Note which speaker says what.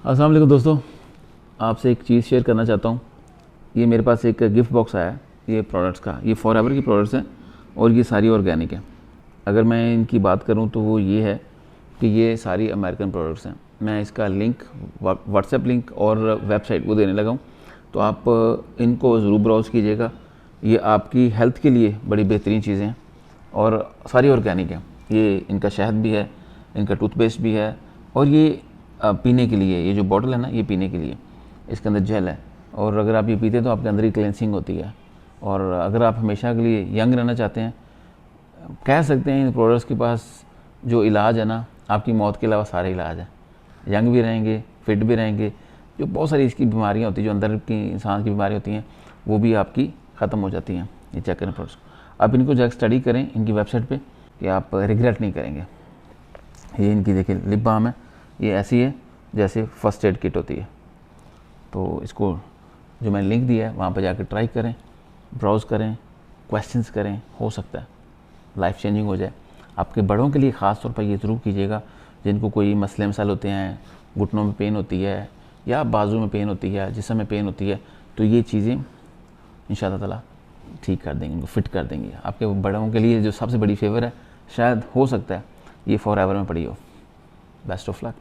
Speaker 1: अस्सलाम वालेकुम दोस्तों, आपसे एक चीज़ शेयर करना चाहता हूँ। ये मेरे पास एक गिफ्ट बॉक्स आया है ये प्रोडक्ट्स का। ये फॉरएवर की प्रोडक्ट्स हैं और ये सारी ऑर्गेनिक हैं। अगर मैं इनकी बात करूँ तो वो ये है कि ये सारी अमेरिकन प्रोडक्ट्स हैं। मैं इसका लिंक व्हाट्सएप लिंक और वेबसाइट वो देने लगा हूँ, तो आप इनको ज़रूर ब्राउज़ कीजिएगा। ये आपकी हेल्थ के लिए बड़ी बेहतरीन चीज़ें हैं और सारी ऑर्गेनिक हैं। ये इनका शहद भी है, इनका टूथपेस्ट भी है और ये पीने के लिए, ये जो बॉटल है ना, ये पीने के लिए, इसके अंदर जेल है और अगर आप ये पीते हैं तो आपके अंदर ही क्लेंसिंग होती है। और अगर आप हमेशा के लिए यंग रहना चाहते हैं, कह सकते हैं इन प्रोडक्ट्स के पास जो इलाज है ना, आपकी मौत के अलावा सारे इलाज हैं। यंग भी रहेंगे, फिट भी रहेंगे। जो बहुत सारी इसकी बीमारियाँ होती हैं, जो अंदर की इंसान की बीमारी होती हैं, वो भी आपकी ख़त्म हो जाती हैं। ये चेक करें प्रोडक्ट्स, आप इनको जाकर स्टडी करें इनकी वेबसाइट पे कि आप रिग्रेट नहीं करेंगे। ये इनकी देखिए लिप बाम है, ये ऐसी है जैसे फर्स्ट एड किट होती है। तो इसको जो मैंने लिंक दिया है वहाँ पर जाकर ट्राई करें, ब्राउज़ करें, क्वेश्चंस करें, हो सकता है लाइफ चेंजिंग हो जाए। आपके बड़ों के लिए ख़ास तौर पर ये ज़रूर कीजिएगा जिनको कोई मसले मसाइल होते हैं, घुटनों में पेन होती है या बाजू में पेन होती है, जिस्म में पेन होती है, तो ये चीज़ें इंशाअल्लाह ताला ठीक कर देंगे, इनको फिट कर देंगे। आपके बड़ों के लिए जो सबसे बड़ी फेवर है, शायद हो सकता है ये फॉरएवर में पड़ी हो। Best of luck.